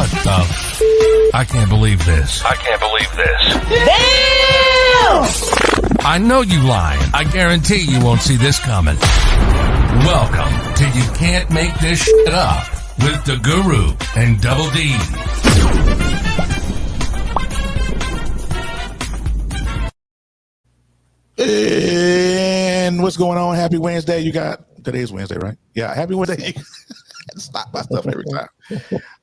What the? I can't believe this. I can't believe this. Damn! I know you lying. I guarantee you won't see this coming. Welcome to You Can't Make This Shit Up with the Guru and DoubleDee. And what's going on? Happy Wednesday. Today's Wednesday, right? Yeah, happy Wednesday. Stop my stuff every time.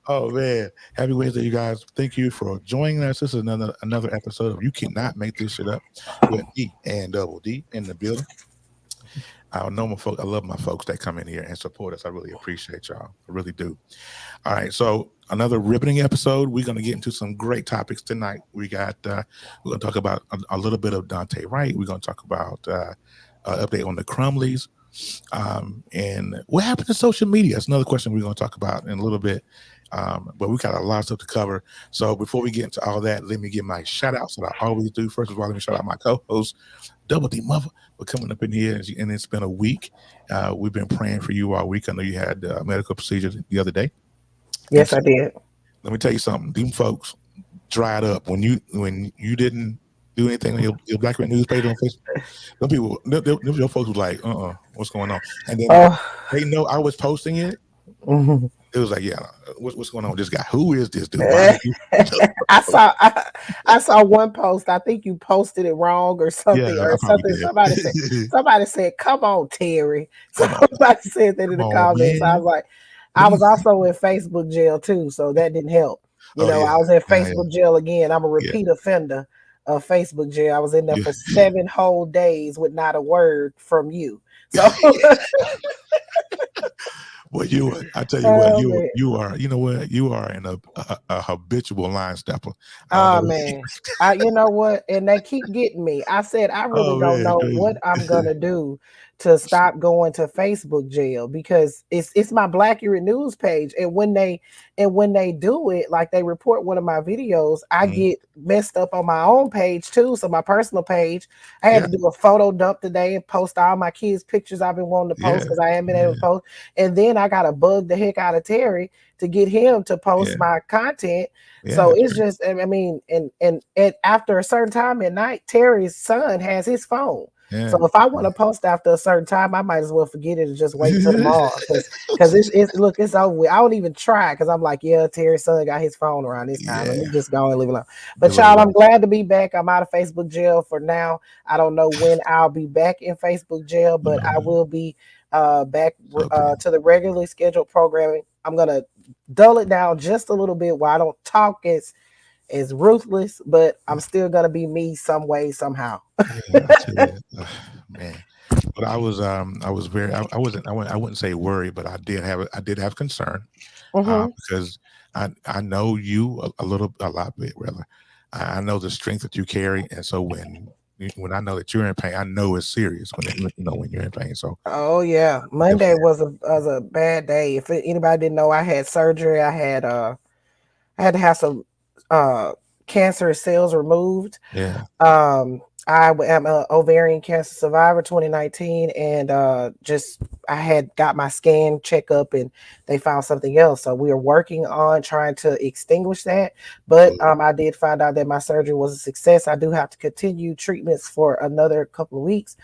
Oh man, happy Wednesday, you guys. Thank you for joining us. This is another episode of You Cannot Make This Shit Up with me and DoubleDee in the building. I know my folks. I love my folks that come in here and support us. I really appreciate y'all. I really do. All right, so another riveting episode. We're going to get into some great topics tonight. We're going to talk about a little bit of Daunte Wright. We're going to talk about update on the Crumbleys. And what happened to social media? That's another question we're going to talk about in a little bit. But we got a lot of stuff to cover. So before we get into all that, let me give my shout outs that I always do. First of all, let me shout out my co-host, DoubleDee Mother, for coming up in here. And it's been a week. We've been praying for you all week. I know you had a medical procedure the other day. Yes, I did. Let me tell you something. Them folks dried up when you didn't do anything on your Black Red newspaper on Facebook. Some people, your folks was like, what's going on? And then they know I was posting it. Mm-hmm. It was like, yeah, what's going on with this guy? Who is this dude? I saw one post. I think you posted it wrong or something. Yeah, Somebody said, "Come on, Terry." Somebody said that in the comments. Man. I was like, I was also in Facebook jail too, so that didn't help. I was in Facebook jail again. I'm a repeat offender of Facebook jail. I was in there for 7 whole days with not a word from you. So. Well, I tell you what, you are. You know what? You are in a habitual line stepper. Oh man, you know what? And they keep getting me. I said I really don't know what I'm gonna do to stop going to Facebook jail because it's my Black Red News page, and when they do it, like they report one of my videos, I get messed up on my own page too. So my personal page, I had to do a photo dump today and post all my kids' pictures I've been wanting to post because I haven't been able to post, and then I got to bug the heck out of Terry to get him to post my content. So it's just, I mean, and after a certain time at night, Terry's son has his phone. Yeah. So if I want to post after a certain time, I might as well forget it and just wait till tomorrow because it's over with. I don't even try because I'm like, Terry's son got his phone around this time. Let me just go and leave it alone. But y'all, I'm glad to be back. I'm out of Facebook jail for now. I don't know when I'll be back in Facebook jail, but I will be back to the regularly scheduled programming. I'm gonna dull it down just a little bit while I don't talk as ruthless, but I'm still gonna be me some way, somehow. Man, but I wouldn't say worried, but I did have concern because I know you a lot bit rather. I know the strength that you carry, and so when I know that you're in pain, I know it's serious when you're in pain. So Monday was a bad day. If anybody didn't know, I had surgery. I had to have some cancerous cells removed. I am an ovarian cancer survivor 2019, and I had got my scan checkup and they found something else. So we are working on trying to extinguish that. But I did find out that my surgery was a success. I do have to continue treatments for another couple of weeks.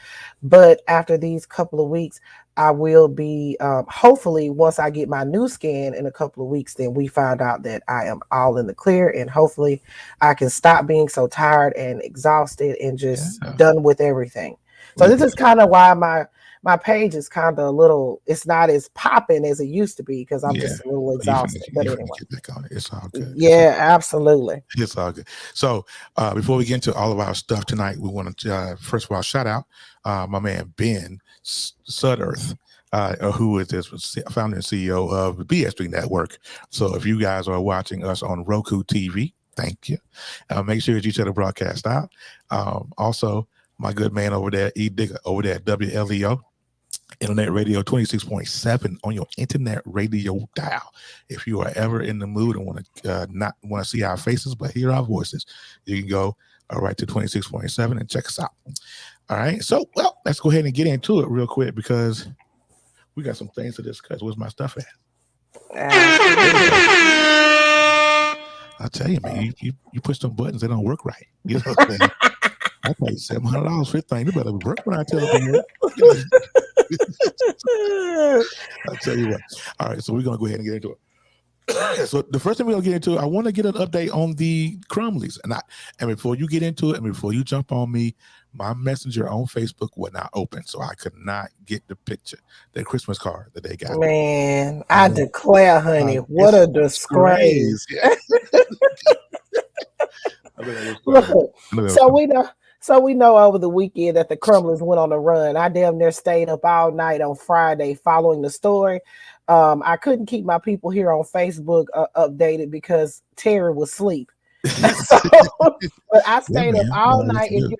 But after these couple of weeks, I will be, hopefully, once I get my new scan in a couple of weeks, then we find out that I am all in the clear, and hopefully I can stop being so tired and exhausted and just done with everything. So this is kind of why my page is kind of a little, it's not as popping as it used to be because I'm just a little exhausted. But anyway, get back on it. It's all good. Absolutely. It's all good. So before we get into all of our stuff tonight, we want to first of all shout out my man Ben Sudderth, who is the founder and CEO of the BS3 Network. So if you guys are watching us on Roku TV, thank you. Make sure that you check the broadcast out. Also, my good man over there, E Digger, over there at WLEO. Internet radio 26.7 on your internet radio dial. If you are ever in the mood and want to not want to see our faces but hear our voices, you can go right to 26.7 and check us out. All right, so let's go ahead and get into it real quick because we got some things to discuss. Where's my stuff at? tell you, man, you push them buttons, they don't work right. You know what I'm saying? I paid $700 for this thing. You better work when I tell it to work. I'll tell you what. All right, so we're gonna go ahead and get into it. So the first thing we're gonna get into, I want to get an update on the Crumbleys, and before you get into it, and before you jump on me, my messenger on Facebook was not open, so I could not get the picture, the Christmas card that they got. Man, I declare, honey, what a disgrace. Look, so we know over the weekend that the Crumblers went on a run. I damn near stayed up all night on Friday following the story. I couldn't keep my people here on Facebook updated because Terry was asleep. But I stayed up all night. If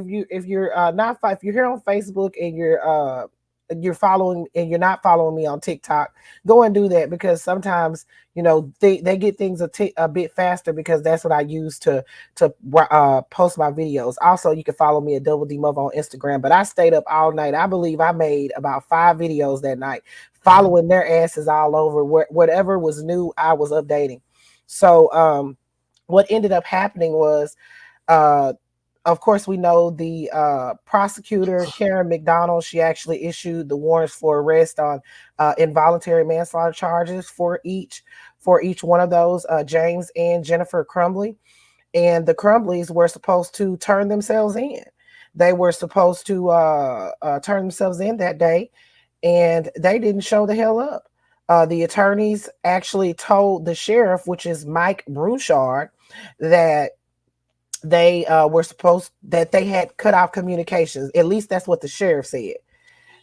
you're here on Facebook and you're following and you're not following me on TikTok, go and do that, because sometimes they get things a bit faster, because that's what I use to post my videos. Also, you can follow me at DoubleDee Mother on Instagram. But I stayed up all night. I believe I made about 5 videos that night, following their asses all over. Whatever was new, I was updating. So what ended up happening was, of course, we know the prosecutor, Karen McDonald, she actually issued the warrants for arrest on involuntary manslaughter charges for each one of those, James and Jennifer Crumbley. And the Crumbleys were supposed to turn themselves in. They were supposed to turn themselves in that day, and they didn't show the hell up. The attorneys actually told the sheriff, which is Mike Brouchard, that they they had cut off communications. At least that's what the sheriff said.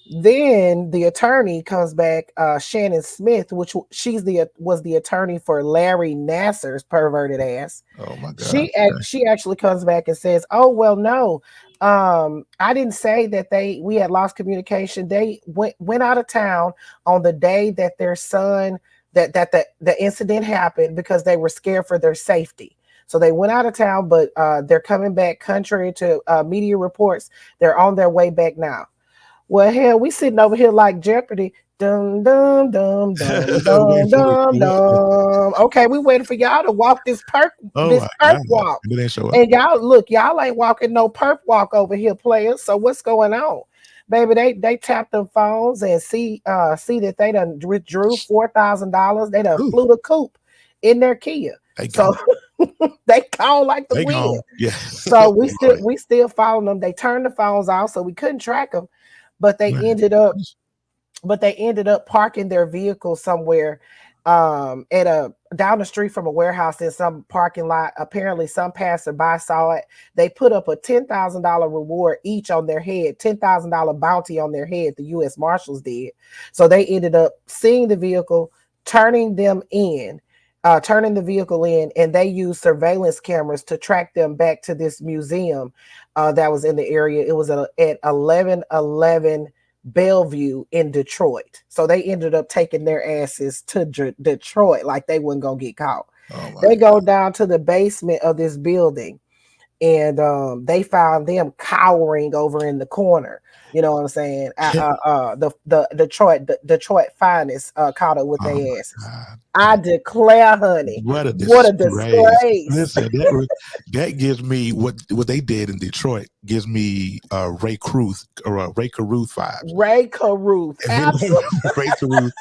Then the attorney comes back, Shannon Smith, which was the attorney for Larry Nassar's perverted ass. Oh my God! She actually comes back and says, "Oh well, no, I didn't say that we had lost communication. They went out of town on the day that their son that the incident happened, because they were scared for their safety. So they went out of town, but they're coming back. Contrary to media reports, they're on their way back now." Well, hell, we sitting over here like Jeopardy. Dum dum dum dum dum dum dum. Okay, we waiting for y'all to walk this perp walk. And y'all ain't walking no perp walk over here, players. So what's going on? Baby, they tapped them phones and see that they done withdrew $4,000. They done flew the coop in their Kia. So they call like the wind. Yeah. So we still following them. They turned the phones off, so we couldn't track them. But they ended up parking their vehicle somewhere down the street from a warehouse in some parking lot. Apparently some passerby saw it. They put up a $10,000 reward each on their head, $10,000 bounty on their head, the U.S. Marshals did. So they ended up seeing the vehicle, turning the vehicle in, and they used surveillance cameras to track them back to this museum that was in the area. It was at 1111 Bellevue in Detroit. So they ended up taking their asses to Detroit like they wasn't gonna get caught. They go down to the basement of this building, and they found them cowering over in the corner. You know what I'm saying? The Detroit finest caught up with their asses. God. I declare, honey, what a disgrace. Listen, that gives me what they did in Detroit gives me Ray Caruth vibes. Ray Caruth, absolutely. Ray Caruth,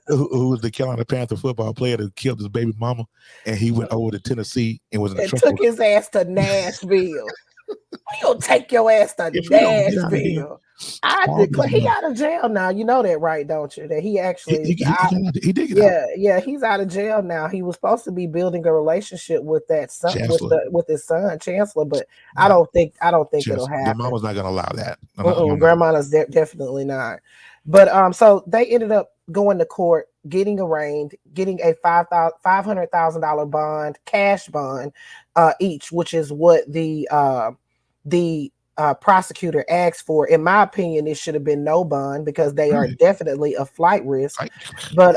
who was the Carolina Panther football player that killed his baby mama, and he went over to Tennessee and was in the took his ass to Nashville. You'll take your ass to Nashville. I declare he out of jail now. You know that, right? Don't you? That he actually he did get out. Yeah, he's out of jail now. He was supposed to be building a relationship with that son, with his son Chancellor, but I don't think it'll happen. Your mama's not gonna allow that. Grandma's definitely not. But so they ended up going to court, getting arraigned, getting a $500,000 bond, cash bond, each, which is what the prosecutor asked for. In my opinion, it should have been no bond, because they are definitely a flight risk. But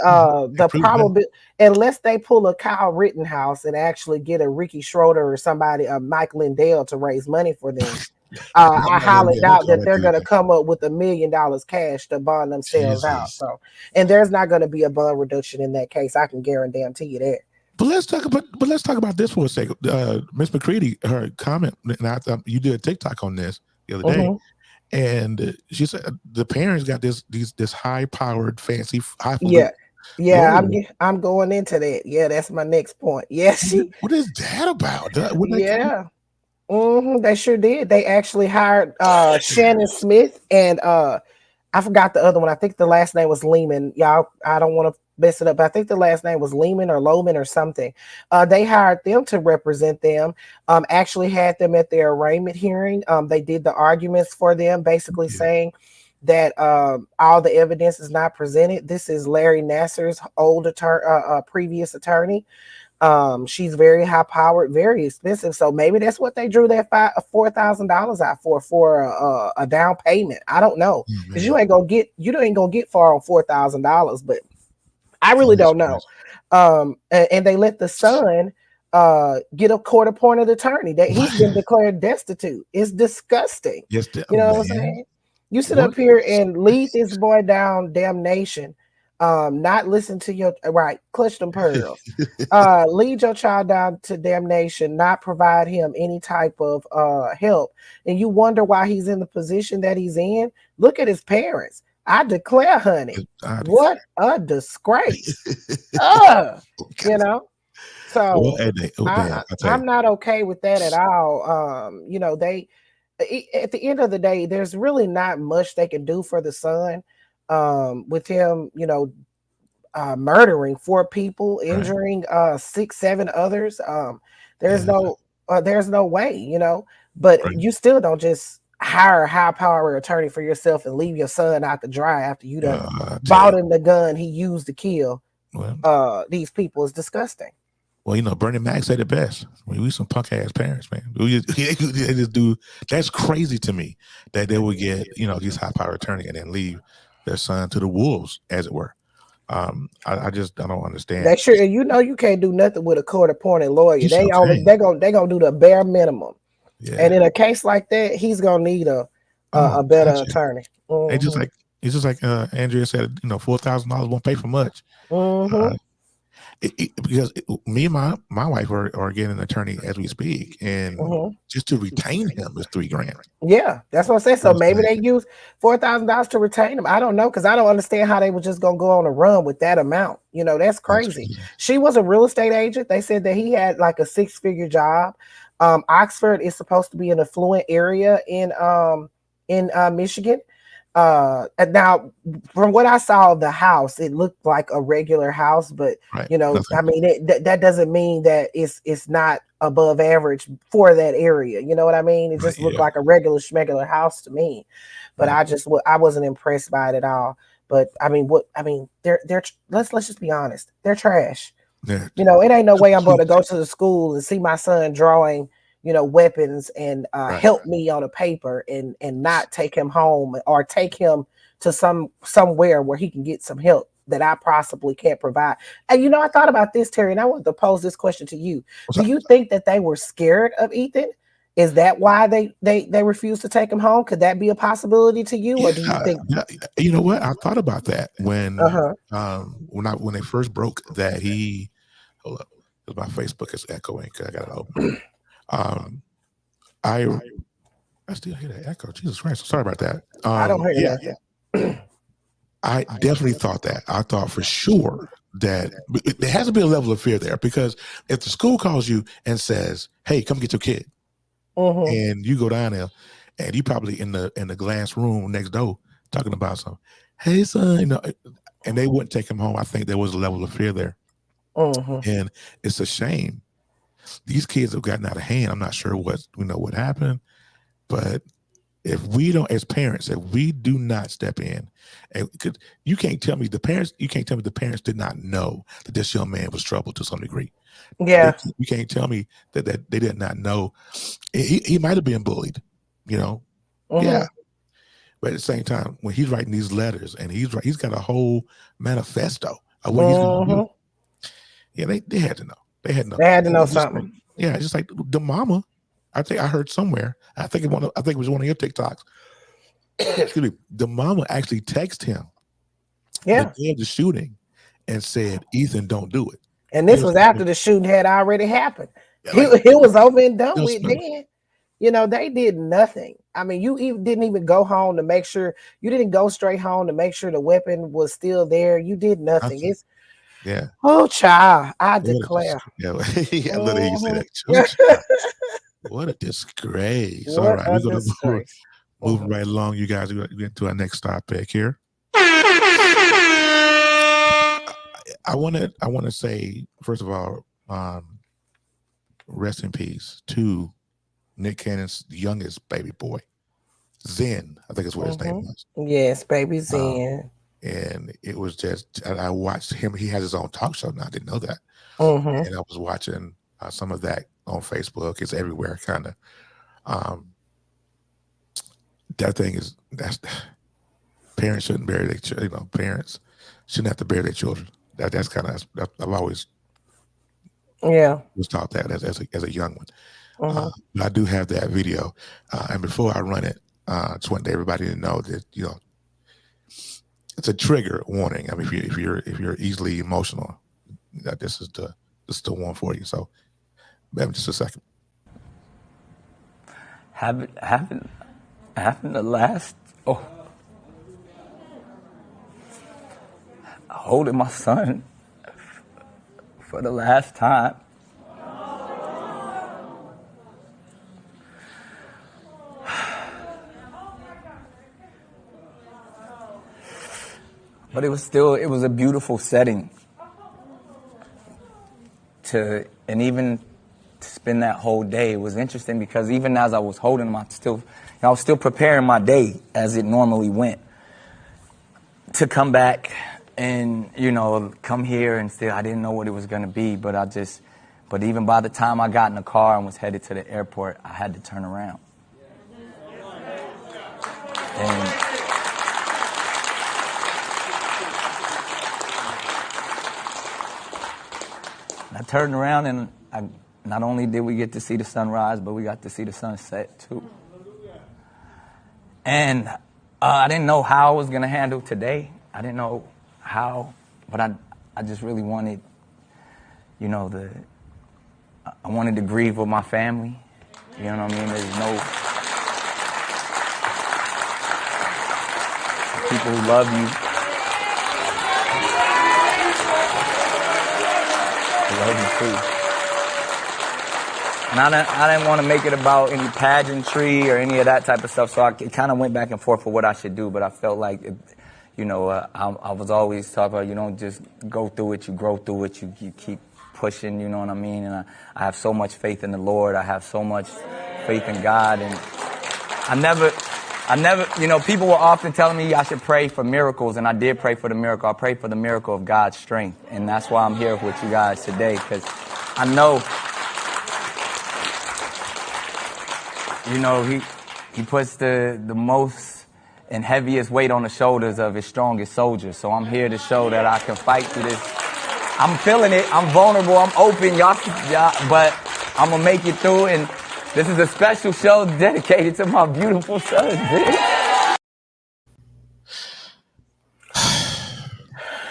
the probability, unless they pull a Kyle Rittenhouse and actually get a Ricky Schroeder or somebody, Mike Lindell, to raise money for them, I highly doubt that they're going to come up with $1 million cash to bond themselves out. So, and there's not going to be a bond reduction in that case. I can guarantee you that. But let's talk about this for a second. Miss McCready, her comment, and I thought you did a TikTok on this the other day, and she said the parents got this high-powered, fancy, highfalutin. Yeah, I'm going into that. Yeah, that's my next point. Yes, what is that about? They sure did. They actually hired Shannon Smith and I forgot the other one. I think the last name was Lehman. Y'all, I don't want to mess it up, but I think the last name was Lehman or Lohman or something. They hired them to represent them. Actually had them at their arraignment hearing. They did the arguments for them, basically saying that all the evidence is not presented. This is Larry Nassar's old previous attorney. She's very high powered, very expensive. So maybe that's what they drew that $4,000 out for a down payment. I don't know, because you ain't gonna get far on $4,000, but I really don't know. And they let the son get a court-appointed attorney. That he's been declared destitute. It's disgusting. Yes, you know what I'm saying? You sit up here and lead this boy down damnation. Not listen to your clutch them pearls. Lead your child down to damnation, not provide him any type of help. And you wonder why he's in the position that he's in. Look at his parents. I declare, honey, what a disgrace. You know. So I'm not okay with that at all. They at the end of the day, there's really not much they can do for the son. With him, murdering 4 people, injuring 6-7 others. There's no way, but you still don't just hire a high-powered attorney for yourself and leave your son out to dry after you done bought him the gun he used to kill these people. Is disgusting. Well, Bernie Mac said it best. We some punk ass parents, man. They just do. That's crazy to me that they would get these high power attorney and then leave their son to the wolves, as it were. I don't understand. They sure you can't do nothing with a court appointed lawyer. They're gonna do the bare minimum. Yeah. And in a case like that, he's gonna need a better attorney. It's just like Andrea said. $4,000 won't pay for much. Because me and my wife are getting an attorney as we speak, and just to retain him is $3,000. Yeah, that's what I'm saying. So maybe they use $4,000 to retain him. I don't know, because I don't understand how they were just gonna go on a run with that amount. That's crazy. She was a real estate agent. They said that he had like a 6-figure job. Oxford is supposed to be an affluent area in Michigan. Now, from what I saw of the house, it looked like a regular house, but that doesn't mean that it's not above average for that area. You know what I mean? It just looked like a regular schmegular house to me, but I wasn't impressed by it at all. But they're let's just be honest, they're trash. It ain't no way I'm going to go to the school and see my son drawing weapons and help me on a paper and not take him home or take him to somewhere where he can get some help that I possibly can't provide. And I thought about this, Terry, and I wanted to pose this question to you. Do you think that they were scared of Ethan? Is that why they refused to take him home? Could that be a possibility to you, or do you think? You know what? I thought about that when they first broke that he. Hold up, my Facebook is echoing because I got it open. I still hear that echo. Jesus Christ! Sorry about that. I don't hear that. I definitely thought that. I thought for sure that there has to be a level of fear there, because if the school calls you and says, "Hey, come get your kid," and you go down there, and you probably in the glass room next door talking about something, "Hey, son," and they wouldn't take him home. I think there was a level of fear there, and it's a shame. These kids have gotten out of hand. I'm not sure what happened, but if we don't, as parents, if we do not step in, and you can't tell me the parents did not know that this young man was troubled to some degree. Yeah, you can't tell me that they did not know. He might have been bullied, Yeah, but at the same time, when he's writing these letters and he's got a whole manifesto of what he's going to do. Yeah, they had to know. They had to know something. Yeah, just like the mama. I think I heard somewhere. I think it was one of your TikToks. Excuse me. The mama actually texted him. Yeah. The day of the shooting, and said, "Ethan, don't do it." And this was after the shooting had already happened. Yeah, It was over and done with then. You know, they did nothing. I mean, you didn't even go home to make sure, you didn't go straight home to make sure the weapon was still there. You did nothing. It's oh child, I declare. Yeah, I love that you say that. What a disgrace. What all right, we're gonna disgrace. move right along, you guys. We're gonna get to our next topic here. I want to say, first of all, rest in peace to Nick Cannon's youngest baby boy, Zen. I think is what his name was. Yes, baby Zen. And it was just, I watched him. He has his own talk show now. I didn't know that. And I was watching some of that on Facebook. It's everywhere, kind of. That thing is, parents shouldn't bury their children. Parents shouldn't have to bury their children. That's kind of, I've always was taught that as a young one. But I do have that video, and before I run it, just want everybody to know that it's a trigger warning. I mean, if you're easily emotional, this is the one for you. So, just a second. Having the last holding my son for the last time. But it was a beautiful setting and even to spend that whole day. It was interesting because even as I was holding him, I was still preparing my day as it normally went to come back and, come here and still, I didn't know what it was going to be, but even by the time I got in the car and was headed to the airport, I had to turn around. And I turned around and not only did we get to see the sunrise, but we got to see the sunset too. And I didn't know how I was going to handle today. I didn't know how, but I just really wanted, I wanted to grieve with my family. You know what I mean? There's no people who love you. Too. And I didn't want to make it about any pageantry or any of that type of stuff, so it kind of went back and forth for what I should do, but I felt like, I was always talking about, you don't just go through it, you grow through it, you keep pushing, you know what I mean? And I have so much faith in the Lord, I have so much faith in God, and I never, people were often telling me I should pray for miracles, and I did pray for the miracle. I prayed for the miracle of God's strength, and that's why I'm here with you guys today, because I know, he puts the most and heaviest weight on the shoulders of his strongest soldiers. So I'm here to show that I can fight through this. I'm feeling it. I'm vulnerable. I'm open, y'all, but I'm gonna make it through. And this is a special show dedicated to my beautiful son.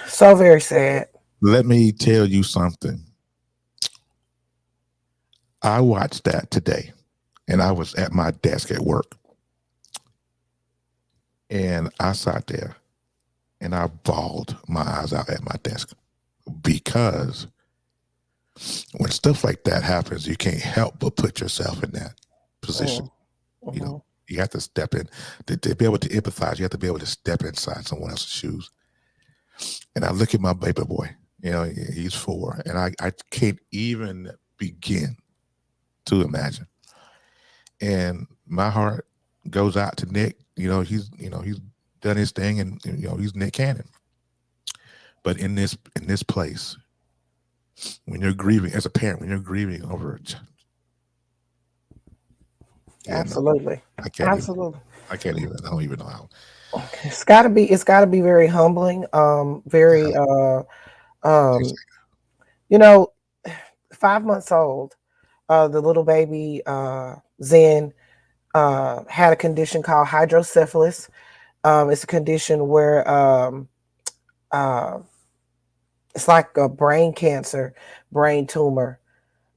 So very sad. Let me tell you something. I watched that today, and I was at my desk at work. And I sat there, and I bawled my eyes out at my desk, because when stuff like that happens, you can't help but put yourself in that position. You have to step in. To be able to empathize, you have to be able to step inside someone else's shoes. And I look at my baby boy, he's 4, and I can't even begin to imagine. And my heart goes out to Nick. He's done his thing, and he's Nick Cannon. But in this place, when you're grieving as a parent, when you're grieving over a child, absolutely, I can't absolutely. I don't even know how. It's got to be very humbling. Very 5 months old. The little baby Zen had a condition called hydrocephalus. It's a condition where it's like a brain cancer, brain tumor.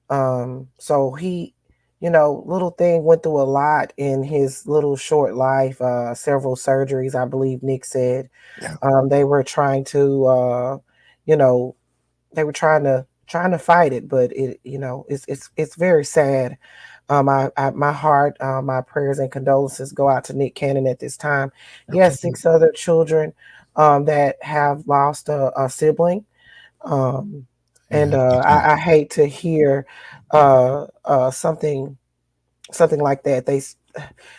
So he, little thing went through a lot in his little short life, several surgeries, I believe Nick said. Yeah. They were trying to, you know, they were trying to fight it, but it's very sad. My heart, my prayers and condolences go out to Nick Cannon at this time. Yes, 6 other children that have lost a sibling. And I hate to hear something like that.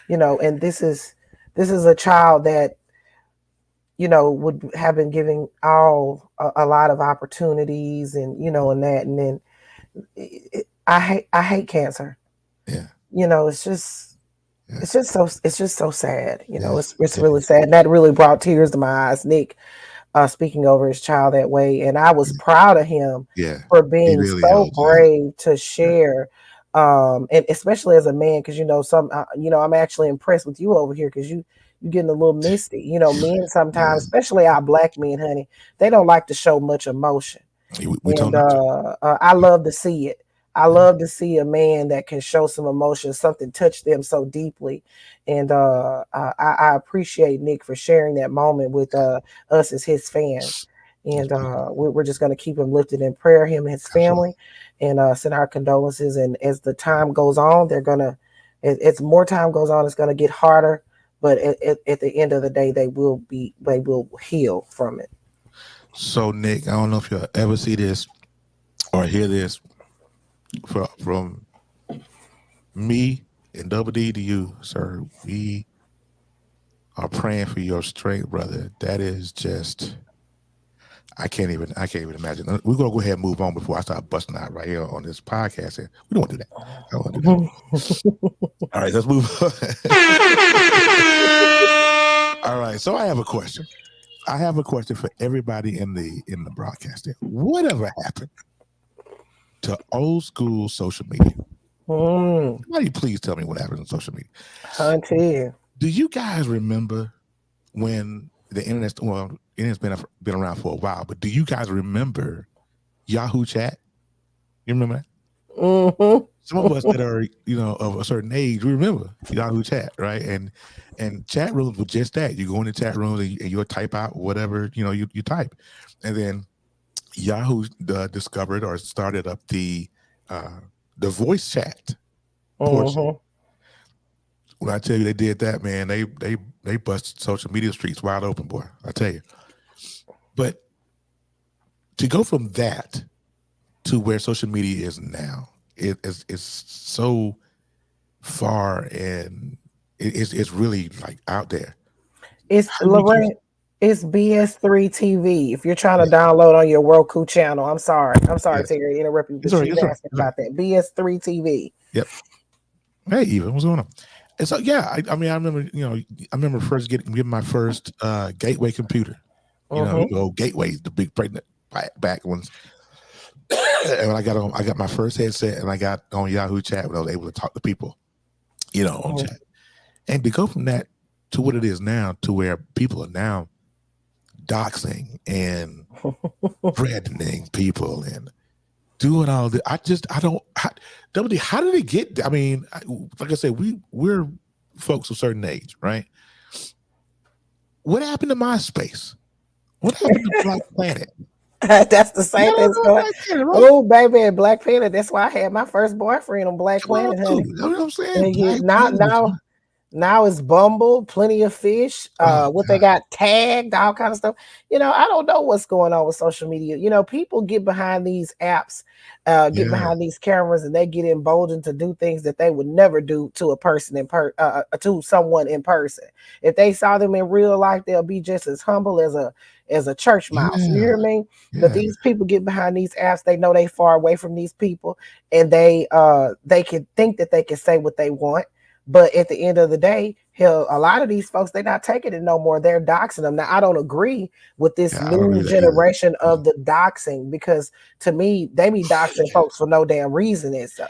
And this is a child that would have been giving a lot of opportunities, and and that, and then I hate cancer. Yeah. It's just so sad. It's really sad. And that really brought tears to my eyes. Nick speaking over his child that way, and I was proud of him for being really so brave to share. And especially as a man, because I'm actually impressed with you over here, because you're getting a little misty. Men sometimes, especially our black men, honey, they don't like to show much emotion. I love to see it. I love to see a man that can show some emotion, something touch them so deeply. And I appreciate Nick for sharing that moment with us as his fans. And we're just going to keep him lifted in prayer, him and his family, and send our condolences. And as the time goes on, as more time goes on, it's going to get harder. But at the end of the day, they will heal from it. So, Nick, I don't know if you'll ever see this or hear this from me and DoubleDee to you, sir. We are praying for your strength, brother. That is just, I can't even imagine. We're gonna go ahead and move on before I start busting out right here on this podcast. And we don't want to do that. I don't want to do that. All right, let's move on. All right, so I have a question. For everybody in the broadcasting. Whatever happened to old school social media? Somebody please tell me what happened on social media. Auntie, do you guys remember when the internet? Well, internet's been around for a while, but do you guys remember Yahoo Chat? You remember that? Mm-hmm. Some of us that are of a certain age, we remember Yahoo Chat, right? And chat rooms were just that. You go into chat rooms and you'll type out whatever you type, and then Yahoo discovered or started up the voice chat portion. When I tell you they did that, man, they busted social media streets wide open, boy. I tell you. But to go from that to where social media is now, it's so far, and it's really like out there. It's Lorraine. It's BS3 TV. If you're trying to download on your Roku channel, I'm sorry, Terry, interrupt you, but she's asking about that. BS3 TV. Yep. Hey, Eva, what's going on? And so, I remember first getting my first gateway computer. Gateways, the big pregnant back ones. And when I got my first headset, and I got on Yahoo Chat when I was able to talk to people, on chat. And to go from that to what it is now, to where people are now doxing and threatening people and doing all this. DoubleDee, how did it get? I mean, like I said, we're folks of a certain age, right? What happened to MySpace? What happened to Black Planet? That's the same thing. Right? Oh, baby, Black Planet. That's why I had my first boyfriend on Black Planet, honey. You know what I'm saying? Now it's Bumble, Plenty of Fish. They got tagged, all kind of stuff. I don't know what's going on with social media. People get behind these apps, behind these cameras, and they get emboldened to do things that they would never do to a person to someone in person. If they saw them in real life, they'll be just as humble as a church mouse. You hear me? Yeah. But these people get behind these apps. They know they far away from these people, and they can think that they can say what they want. But at the end of the day, a lot of these folks, they're not taking it no more. They're doxing them. Now, I don't agree with this new generation of the doxing, because to me, they be doxing folks for no damn reason. It's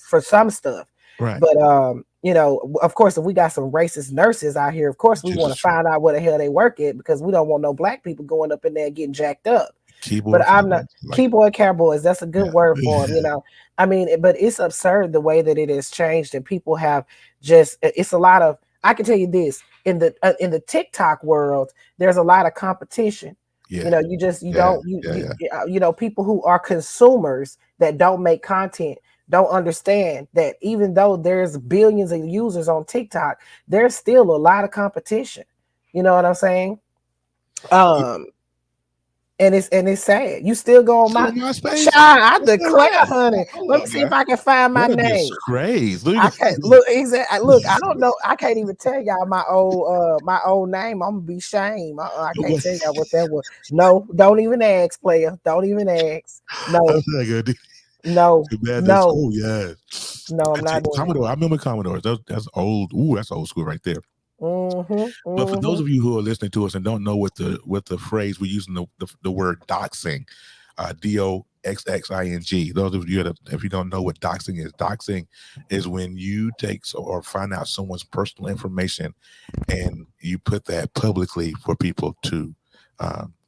for some stuff. Right. But, of course, if we got some racist nurses out here, of course, we want to find out where the hell they work at, because we don't want no black people going up in there getting jacked up. Keyboard but I'm not like, keyboard cowboys. That's a good word for them, you know. I mean, but it's absurd the way that it has changed, and people have just. It's a lot of. I can tell you this in the TikTok world, there's a lot of competition. Yeah. You know, you know, people who are consumers that don't make content don't understand that even though there's billions of users on TikTok, there's still a lot of competition. You know what I'm saying? And it's sad. You still go on my MySpace? I declare, honey. Let me see man. if I can find my What a name. disgrace. I can't look exactly. Look, I don't know. I can't even tell y'all my old name. I'm gonna be shamed. I can't tell y'all what that was. No, don't even ask, player. Don't even ask. No, That's not good. no, Too bad. no, Oh yeah. no. I'm not doing Commodore. I remember Commodores. That's old. Ooh, that's old school right there. But for those of you who are listening to us and don't know what the phrase we're using the word doxing, DOXXING. Those of you that, if you don't know what doxing is when you take or find out someone's personal information and you put that publicly for people to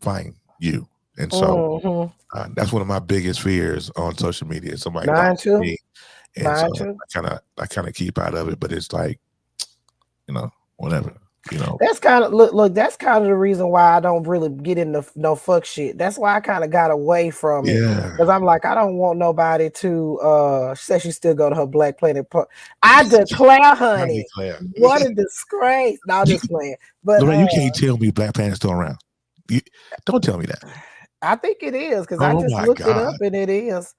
find you. And so that's one of my biggest fears on social media. Somebody doxing me, and so I kind of keep out of it. But it's like, you know, whatever. You know, that's kind of look. That's kind of the reason why I don't really get into no fuck shit. That's why I kind of got away from it, because I'm like, I don't want nobody to. She said she still go to her Black Planet. I declare, honey, what a disgrace. No, just playing. But you can't tell me Black Planet's still around. Don't tell me that. I think it is, because I just looked it up and it is.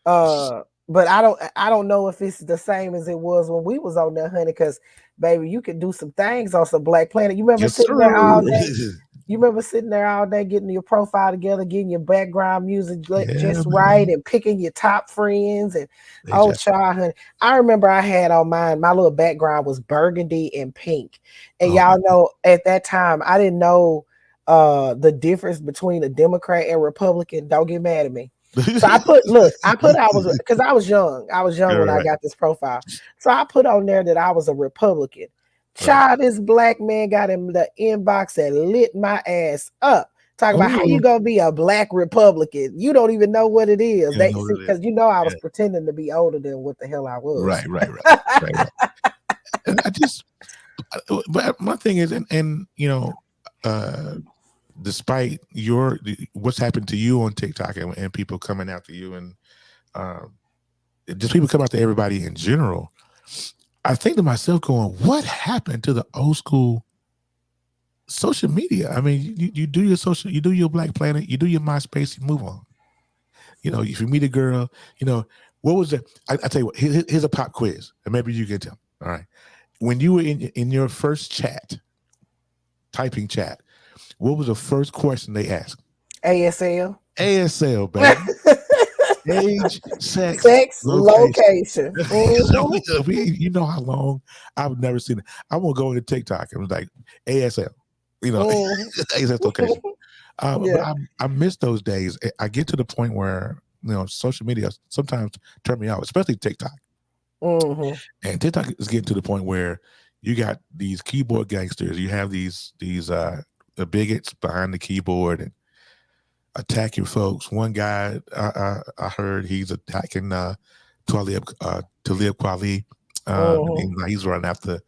But I don't know if it's the same as it was when we was on there, honey, because baby, you could do some things on some Black Planet. You remember sitting there all day? You remember sitting there all day getting your profile together, getting your background music just right, and picking your top friends and child, honey. I remember I had on mine, my little background was burgundy and pink. And y'all know at that time I didn't know the difference between a Democrat and Republican. Don't get mad at me. So I was because I was young. I was young when I got this profile. So I put on there that I was a Republican. Child, this black man got in the inbox that lit my ass up. Talking about how you gonna be a black Republican. You don't even know what it is. Because I was pretending to be older than what the hell I was. Right. And but my thing is, and you know, despite what's happened to you on TikTok and people coming after you and just people come after everybody in general, I think to myself going, what happened to the old school social media? I mean, you do your Black Planet, you do your MySpace, you move on. You know, if you meet a girl, you know, what was it? I tell you what, here's a pop quiz, and maybe you can tell. All right. When you were in your first typing chat, what was the first question they asked? ASL, baby. Age, sex, location. You know how long I've never seen it. I'm gonna go into TikTok and like ASL, you know, ASL location. But I miss those days. I get to the point where, you know, social media sometimes turn me off, especially TikTok. And TikTok is getting to the point where you got these keyboard gangsters. You have these the bigots behind the keyboard and attacking folks. One guy I heard he's attacking Talib Kweli. He's running after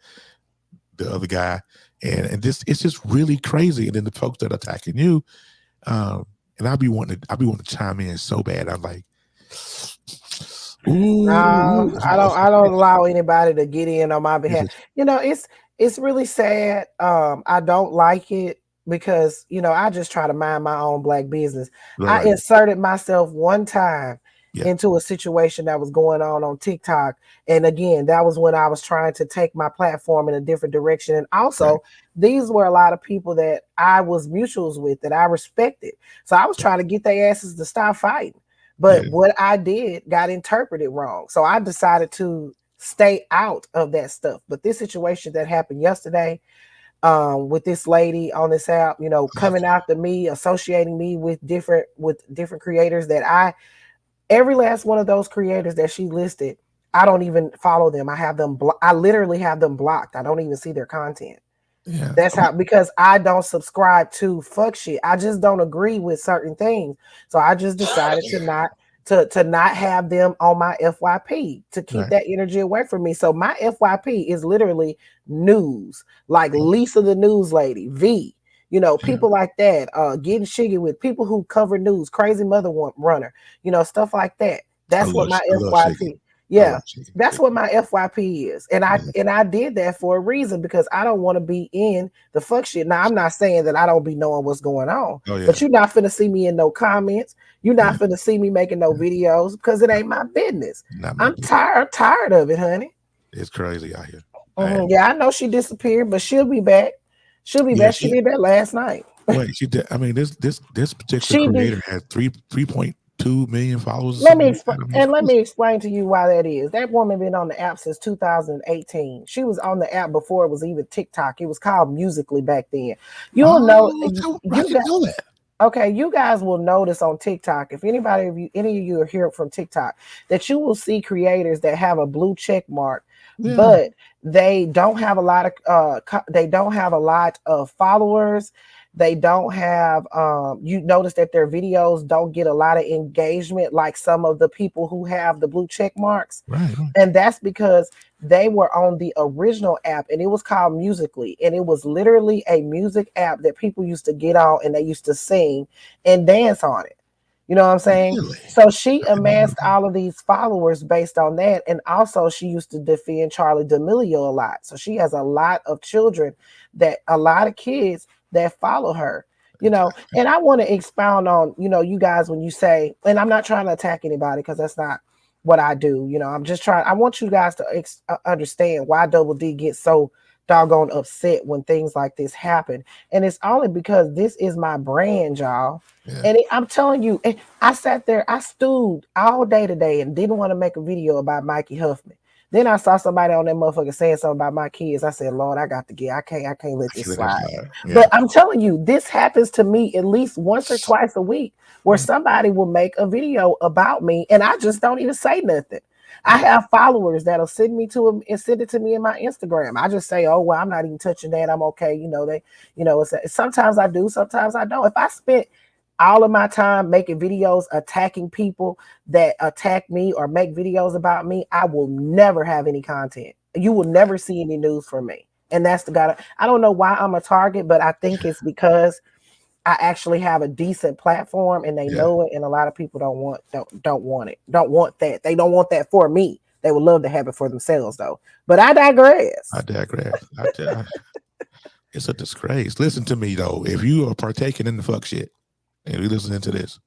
the other guy, and this it's just really crazy. And then the folks that are attacking you, and I be wanting to chime in so bad. I'm like, ooh, no, I don't allow anybody to get in on my behalf. You know, it's really sad. I don't like it, because, you know, I just try to mind my own black business. Right. I inserted myself one time into a situation that was going on TikTok. And again, that was when I was trying to take my platform in a different direction. And also, these were a lot of people that I was mutuals with, that I respected. So I was trying to get their asses to stop fighting. But what I did got interpreted wrong. So I decided to stay out of that stuff. But this situation that happened yesterday, with this lady on this app, you know, coming after me, associating me with different creators that every last one of those creators that she listed, I don't even follow them. I have them. I literally have them blocked. I don't even see their content. Yeah. That's how, because I don't subscribe to fuck shit. I just don't agree with certain things. So I just decided to not have them on my FYP, to keep that energy away from me. So my FYP is literally news, like Lisa the news lady, V, people like that, getting shiggy with people who cover news, crazy mother runner, stuff like that. That's what my FYP. Yeah, that's what my FYP is. And I did that for a reason, because I don't want to be in the fuck shit. Now, I'm not saying that I don't be knowing what's going on, but you're not finna see me in no comments. You're not finna see me making no videos, because it ain't my business. I'm tired of it, honey. It's crazy out here. Yeah, I know she disappeared, but she'll be back. She'll be back. She did that last night. Wait, she did. I mean, this particular creator has 3.2 million followers. Let me explain to you why that is. That woman been on the app since 2018. She was on the app before it was even TikTok. It was called Musically back then. You'll know. I didn't know that. Okay, you guys will notice on TikTok, if any of you are here from TikTok, that you will see creators that have a blue check mark, but they don't have a lot of followers. They don't have, you notice that their videos don't get a lot of engagement like some of the people who have the blue check marks. Right. And that's because they were on the original app, and it was called Musically. And it was literally a music app that people used to get on, and they used to sing and dance on it. You know what I'm saying? Really? So she amassed all of these followers based on that. And also she used to defend Charlie D'Amelio a lot. So she has a lot of a lot of kids that follow her, and I want to expound on, you guys, when you say, and I'm not trying to attack anybody, because that's not what I do. I want you guys to understand why DoubleDee gets so doggone upset when things like this happen. And it's only because this is my brand, y'all. Yeah. And I'm telling you, I sat there, I stewed all day today and didn't want to make a video about Mikey Huffman. Then I saw somebody on that motherfucker saying something about my kids. I said, Lord, I got to get, I can't let this slide. Yeah. But I'm telling you, this happens to me at least once or twice a week, where somebody will make a video about me and I just don't even say nothing. I have followers that'll send it to me in my Instagram. I just say, oh, well, I'm not even touching that. I'm okay. Sometimes I do, sometimes I don't. If I spent all of my time making videos attacking people that attack me or make videos about me, I will never have any content. You will never see any news from me. And that's the guy. I don't know why I'm a target, but I think it's because I actually have a decent platform, and they know it. And a lot of people don't want it. Don't want that. They don't want that for me. They would love to have it for themselves, though. But I digress. It's a disgrace. Listen to me, though. If you are partaking in the fuck shit, and you're listening to this,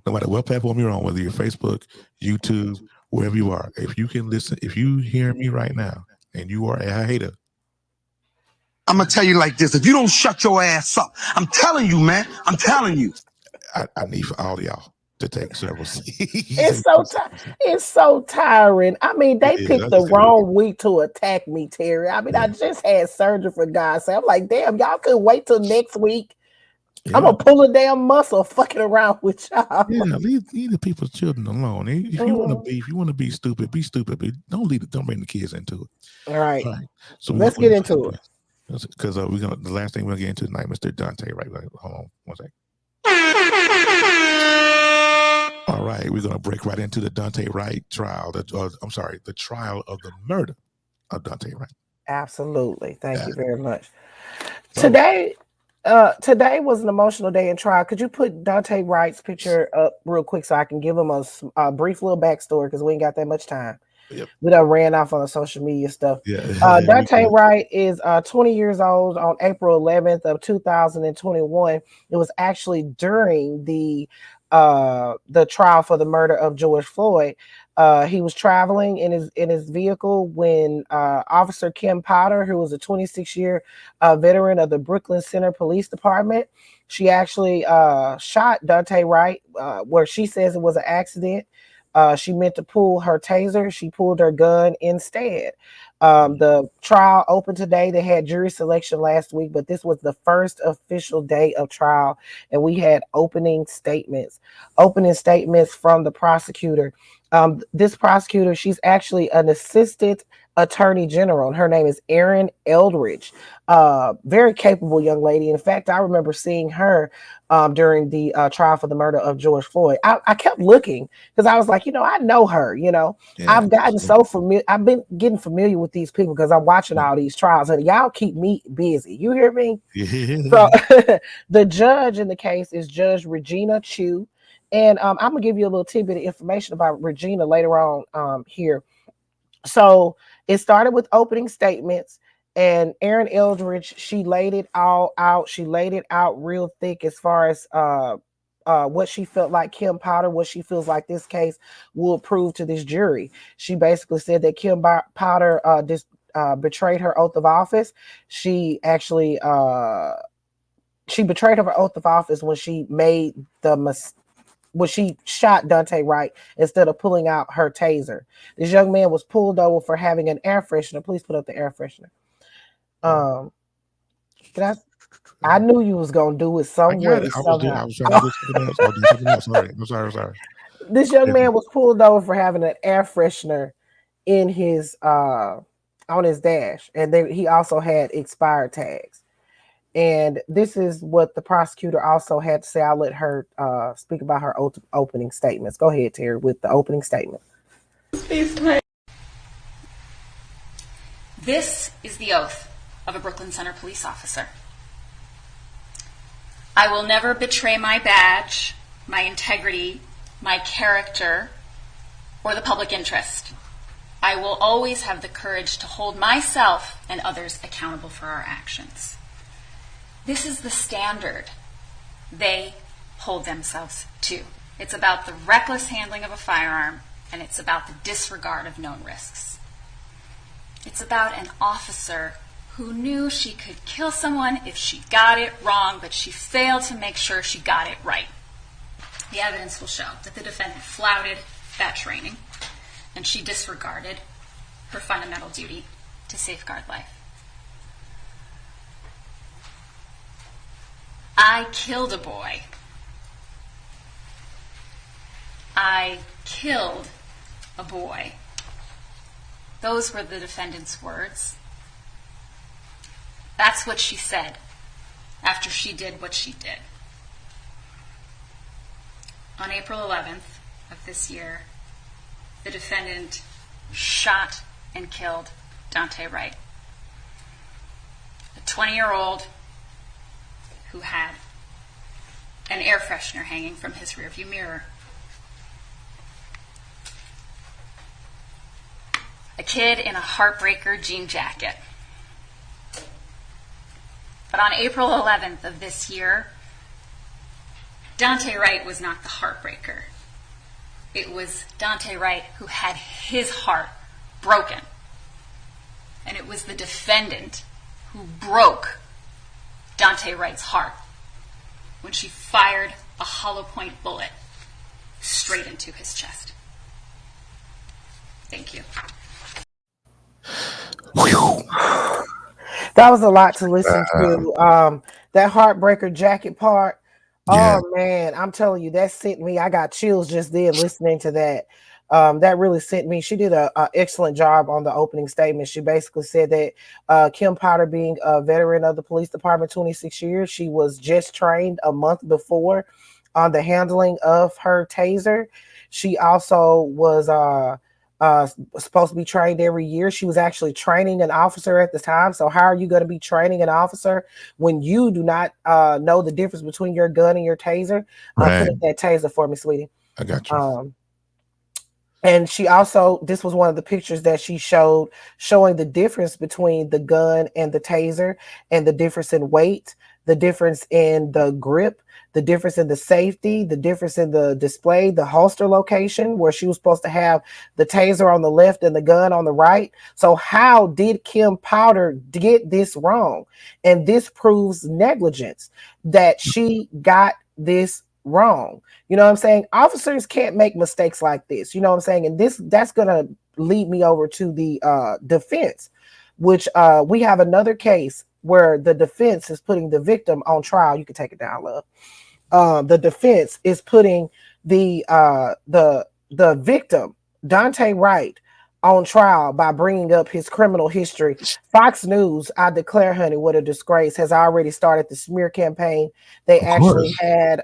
no matter what platform you're on, whether you're Facebook, YouTube, wherever you are, if you can listen, if you hear me right now and you are a hater, I'm going to tell you like this. If you don't shut your ass up, I'm telling you, man. I'm telling you. I need for all of y'all to take several seats. It's so tiring. I mean, they picked the wrong week to attack me, Terry. I mean, I just had surgery, for God's sake. I'm like, damn, y'all could wait till next week. Yeah. I'm gonna pull a damn muscle fucking around with y'all. Yeah, leave the people's children alone. If you want to be stupid, be stupid. But don't bring the kids into it. All right. So let's get into it. Because the last thing we'll get into tonight, Mr. Daunte Wright. Hold on one second. All right, we're gonna break right into the Daunte Wright trial. The trial of the murder of Daunte Wright. Absolutely. Thank you very much. Today was an emotional day in trial. Could you put Daunte Wright's picture up real quick so I can give him a brief little backstory, because we ain't got that much time. Yep. We done ran off on the social media stuff. Yeah. Daunte Wright is 20 years old on April 11th of 2021. It was actually during the trial for the murder of George Floyd. He was traveling in his vehicle when Officer Kim Potter, who was a 26-year veteran of the Brooklyn Center Police Department, she actually shot Daunte Wright, where she says it was an accident. She meant to pull her taser. She pulled her gun instead. The trial opened today. They had jury selection last week, but this was the first official day of trial. And we had opening statements from the prosecutor. This prosecutor, she's actually an assistant attorney general, and her name is Erin Eldridge. Very capable young lady. In fact, I remember seeing her during the trial for the murder of George Floyd. I kept looking because I was like, I know her. I've gotten so familiar. I've been getting familiar with these people because I'm watching all these trials, and y'all keep me busy. You hear me? So the judge in the case is Judge Regina Chu. And I'm gonna give you a little tidbit of information about Regina later on here. So it started with opening statements, and Erin Eldridge, she laid it all out. She laid it out real thick as far as what she felt like Kim Powder, what she feels like this case will prove to this jury. She basically said that Kim Powder betrayed her oath of office. She actually betrayed her oath of office when she made the mistake. When she shot Daunte Wright instead of pulling out her taser. This young man was pulled over for having an air freshener. Please put up the air freshener. I knew you was gonna do it somewhere. I was trying to do something else. I'm sorry. This young man was pulled over for having an air freshener in his on his dash, and he also had expired tags. And this is what the prosecutor also had to say. I'll let her speak about her opening statements. Go ahead, Terry, with the opening statement. This is the oath of a Brooklyn Center police officer. I will never betray my badge, my integrity, my character, or the public interest. I will always have the courage to hold myself and others accountable for our actions. This is the standard they hold themselves to. It's about the reckless handling of a firearm, and it's about the disregard of known risks. It's about an officer who knew she could kill someone if she got it wrong, but she failed to make sure she got it right. The evidence will show that the defendant flouted that training, and she disregarded her fundamental duty to safeguard life. I killed a boy. I killed a boy. Those were the defendant's words. That's what she said after she did what she did. On April 11th of this year, the defendant shot and killed Daunte Wright, a 20-year-old who had an air freshener hanging from his rearview mirror. A kid in a heartbreaker jean jacket. But on April 11th of this year, Daunte Wright was not the heartbreaker. It was Daunte Wright who had his heart broken. And it was the defendant who broke Daunte Wright's heart when she fired a hollow point bullet straight into his chest. Thank you. That was a lot to listen to. That heartbreaker jacket part. Yeah. Oh man, I'm telling you, that sent me. I got chills just then listening to that. That really sent me. She did an excellent job on the opening statement. She basically said that Kim Powder, being a veteran of the police department, 26 years, she was just trained a month before on the handling of her taser. She also was supposed to be trained every year. She was actually training an officer at the time. So how are you going to be training an officer when you do not know the difference between your gun and your taser? Right. Put up that taser for me, sweetie. I got you. And she also, this was one of the pictures that she showed, showing the difference between the gun and the taser, and the difference in weight, the difference in the grip, the difference in the safety, the difference in the display, the holster location, where she was supposed to have the taser on the left and the gun on the right. So how did Kim Powder get this wrong? And this proves negligence, that she got this wrong. You know what I'm saying? Officers can't make mistakes like this. You know what I'm saying? And that's going to lead me over to the defense, which we have another case where the defense is putting the victim on trial. You can take it down, love. The defense is putting the victim Daunte Wright on trial by bringing up his criminal history. Fox News, I declare, honey, what a disgrace, has already started the smear campaign. They actually had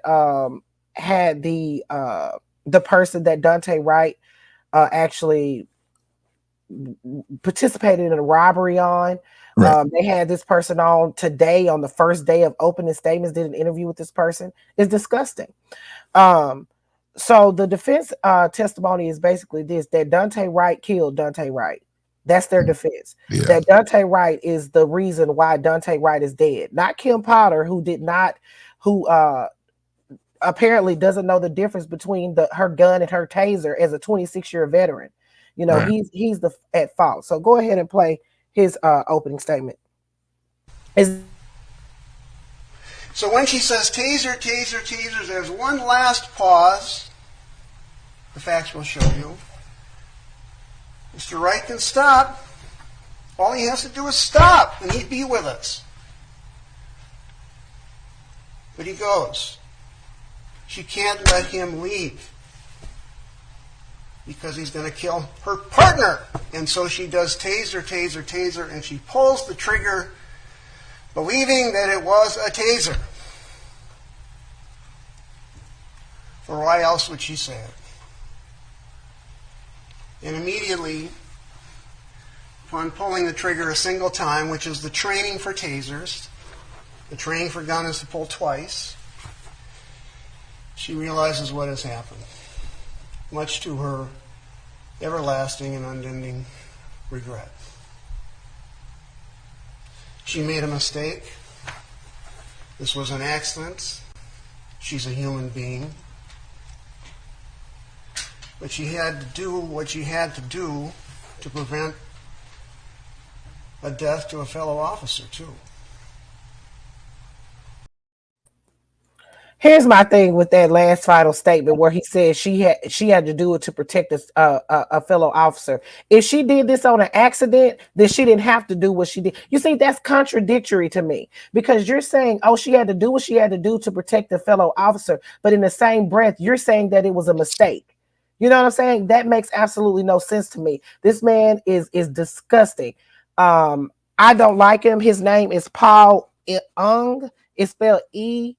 the person that Daunte Wright actually participated in a robbery on. Right. They had this person on today on the first day of opening statements, did an interview with this person. It's disgusting. So the defense testimony is basically this, that Daunte Wright killed Daunte Wright. That's their defense. Yeah. That Daunte Wright is the reason why Daunte Wright is dead. Not Kim Powder, who apparently doesn't know the difference between her gun and her taser as a 26-year veteran. You know, right. he's at fault. So go ahead and play his opening statement. So when she says taser, taser, taser, there's one last pause. The facts will show you. Mr. Wright can stop. All he has to do is stop, and he'd be with us. But he goes. She can't let him leave because he's going to kill her partner. And so she does taser, taser, taser, and she pulls the trigger believing that it was a taser. For why else would she say it? And immediately, upon pulling the trigger a single time, which is the training for tasers, the training for gun is to pull twice, she realizes what has happened, much to her everlasting and unending regret. She made a mistake. This was an accident. She's a human being. But she had to do what she had to do to prevent a death to a fellow officer, too. Here's my thing with that last final statement where he said she had to do it to protect a fellow officer. If she did this on an accident, then she didn't have to do what she did. You see, that's contradictory to me because you're saying, oh, she had to do what she had to do to protect a fellow officer. But in the same breath, you're saying that it was a mistake. You know what I'm saying? That makes absolutely no sense to me. This man is disgusting. I don't like him. His name is Paul Ung. It's spelled ENGH.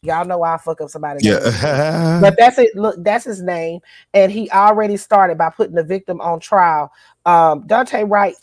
Y'all know I fuck up somebody's name. But that's it. Look, that's his name. And he already started by putting the victim on trial. Daunte Wright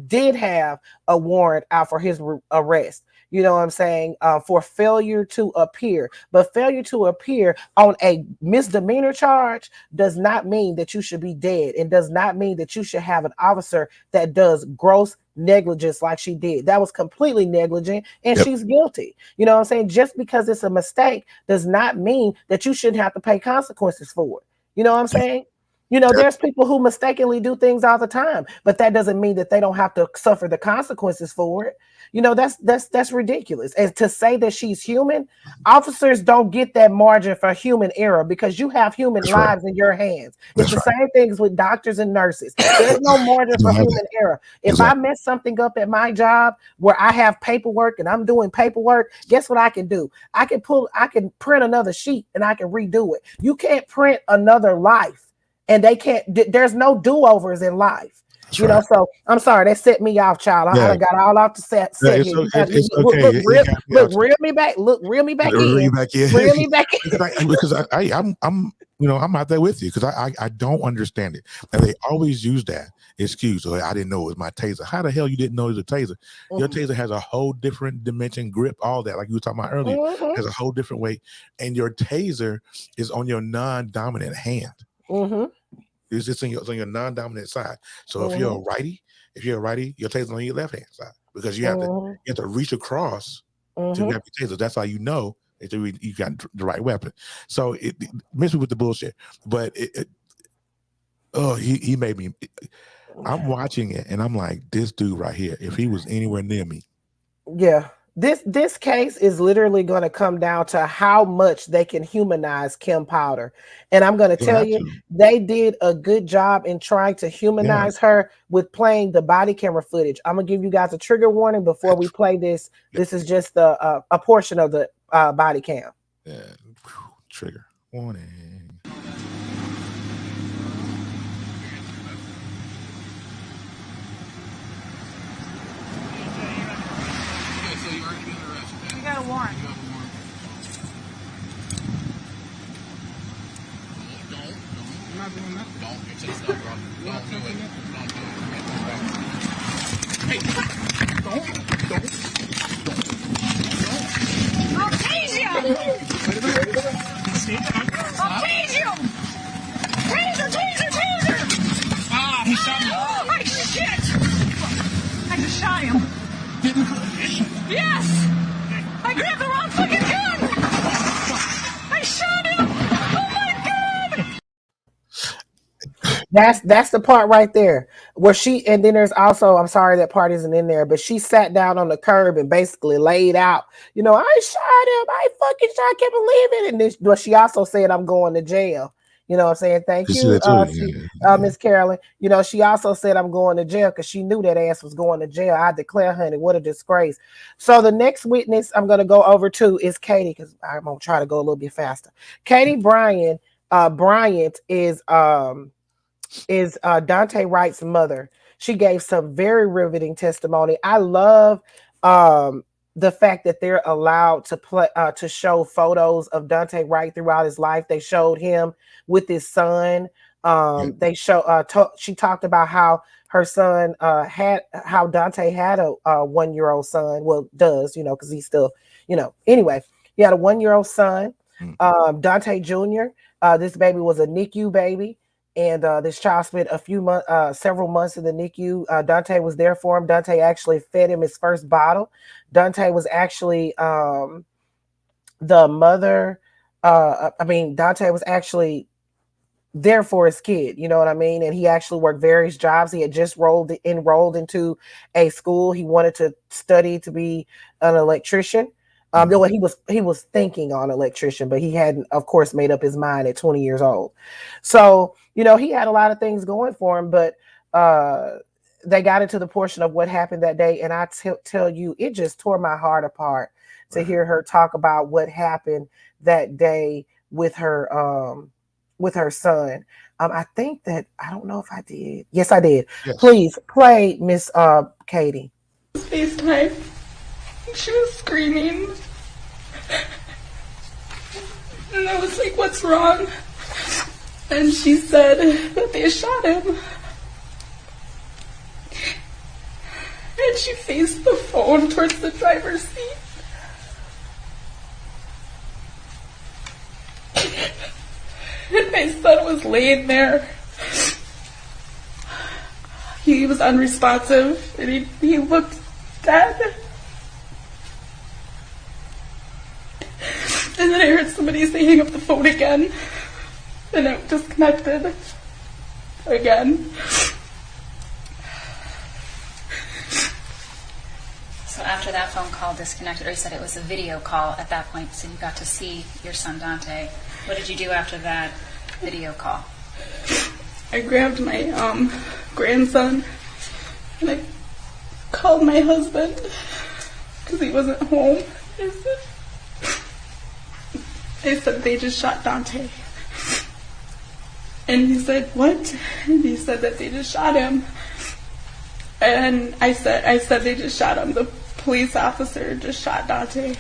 did have a warrant out for his arrest. You know what I'm saying? For failure to appear. But failure to appear on a misdemeanor charge does not mean that you should be dead. It does not mean that you should have an officer that does gross negligence like she did. That was completely negligent and she's guilty. You know what I'm saying? Just because it's a mistake does not mean that you shouldn't have to pay consequences for it. You know what I'm saying? You know, there's people who mistakenly do things all the time, but that doesn't mean that they don't have to suffer the consequences for it. You know, that's ridiculous. And to say that she's human, officers don't get that margin for human error because you have human lives in your hands. It's the same things with doctors and nurses. There's no margin for human error. If I mess something up at my job where I have paperwork and I'm doing paperwork, guess what I can do? I can print another sheet and I can redo it. You can't print another life. And they can't, there's no do-overs in life. You know, so I'm sorry, that set me off, child. I got all off the set. It's okay. Look, reel me back. Reel me back in. Because I'm out there with you because I don't understand it. And they always use that excuse. So I didn't know it was my taser. How the hell you didn't know it was a taser? Mm-hmm. Your taser has a whole different dimension, grip, all that, like you were talking about earlier. Mm-hmm. Has a whole different weight. And your taser is on your non-dominant hand. Mm-hmm. It's just on your non-dominant side. So if you're a righty, your taser's on your left hand side because you have to reach across to grab your taser. That's how you know that you got the right weapon. So it mixed me with the bullshit. But he made me. I'm watching it and I'm like, this dude right here. If he was anywhere near me, This case is literally going to come down to how much they can humanize Kim Powder. And I'm going to tell you, they did a good job in trying to humanize her with playing the body camera footage. I'm going to give you guys a trigger warning before we play this. This is just a portion of the body cam. Trigger warning. I'll tase you! I'll tase you! Taser, taser, taser! Ah, he shot me. Oh, my shit! I just shot him. Yes! I grabbed the wrong fucking gun! I shot him! Oh my god! That's the part right there where she, and then there's also, I'm sorry that part isn't in there, but she sat down on the curb and basically laid out, I shot him, I fucking shot, I can't believe it. And then, but she also said, I'm going to jail. You know what I'm saying? Thank you, Miss Carolyn. She also said, I'm going to jail because she knew that ass was going to jail. I declare, honey, what a disgrace. So the next witness I'm going to go over to is Katie, because I'm going to try to go a little bit faster. Katie Bryant is Daunte Wright's mother. She gave some very riveting testimony. I love the fact that they're allowed to play to show photos of Daunte Wright throughout his life. They showed him with his son. They she talked about how her son how Daunte had a 1-year-old son. Well, does, because he's still, anyway, he had a 1-year-old son, Daunte Jr. This baby was a NICU baby. And this child spent several months in the NICU. Daunte was there for him. Daunte actually fed him his first bottle. Daunte was actually the mother. Daunte was actually there for his kid. You know what I mean? And he actually worked various jobs. He had just enrolled into a school. He wanted to study to be an electrician. He was thinking on electrician, but he hadn't, of course, made up his mind at 20 years old. So, he had a lot of things going for him, but they got into the portion of what happened that day. And I tell you, it just tore my heart apart to hear her talk about what happened that day with her son. I think that, I don't know if I did. Yes, I did. Yes. Please play Miss Katie. FaceTime. She was screaming. And I was like, what's wrong? And she said that they shot him. And she faced the phone towards the driver's seat. And my son was laying there. He was unresponsive and he looked dead. And then I heard somebody say, hang up the phone again. And it disconnected again. So after that phone call disconnected, or you said it was a video call at that point, so you got to see your son Daunte. What did you do after that video call? I grabbed my grandson and I called my husband because he wasn't home. I said they just shot Daunte. And he said, what? And he said that they just shot him. And I said they just shot him. The police officer just shot Daunte.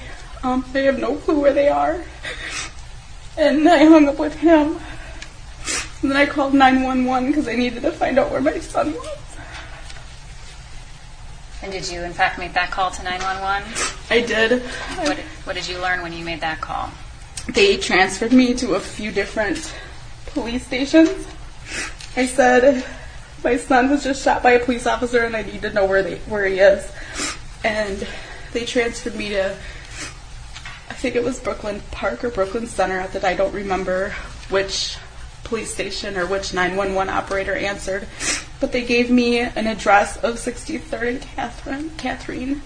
They have no clue where they are. And I hung up with him. And then I called 911 because I needed to find out where my son was. And did you, in fact, make that call to 911? I did. What did you learn when you made that call? They transferred me to a few different police stations. I said my son was just shot by a police officer and I need to know where he is. And they transferred me to, I think it was Brooklyn Park or Brooklyn Center. I don't remember which police station or which 911 operator answered. But they gave me an address of 63rd and Catherine.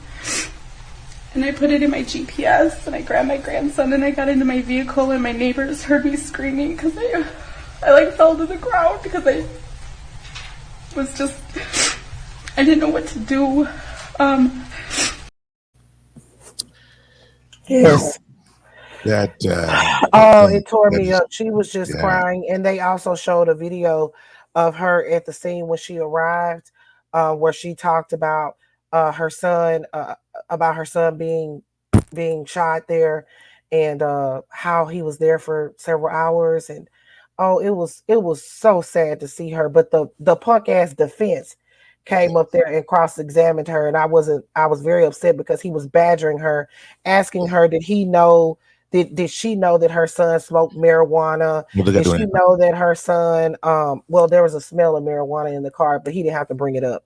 And I put it in my GPS, and I grabbed my grandson, and I got into my vehicle, and my neighbors heard me screaming because I fell to the ground because I didn't know what to do. Yes. It tore me up. She was just crying, and they also showed a video of her at the scene when she arrived, where she talked about her son being shot there, and how he was there for several hours, and Oh, it was so sad to see her. But the punk ass defense came up there and cross-examined her, and I was very upset because he was badgering her, asking her, did she know that her son smoked marijuana? Did she know that her son well, there was a smell of marijuana in the car, but he didn't have to bring it up.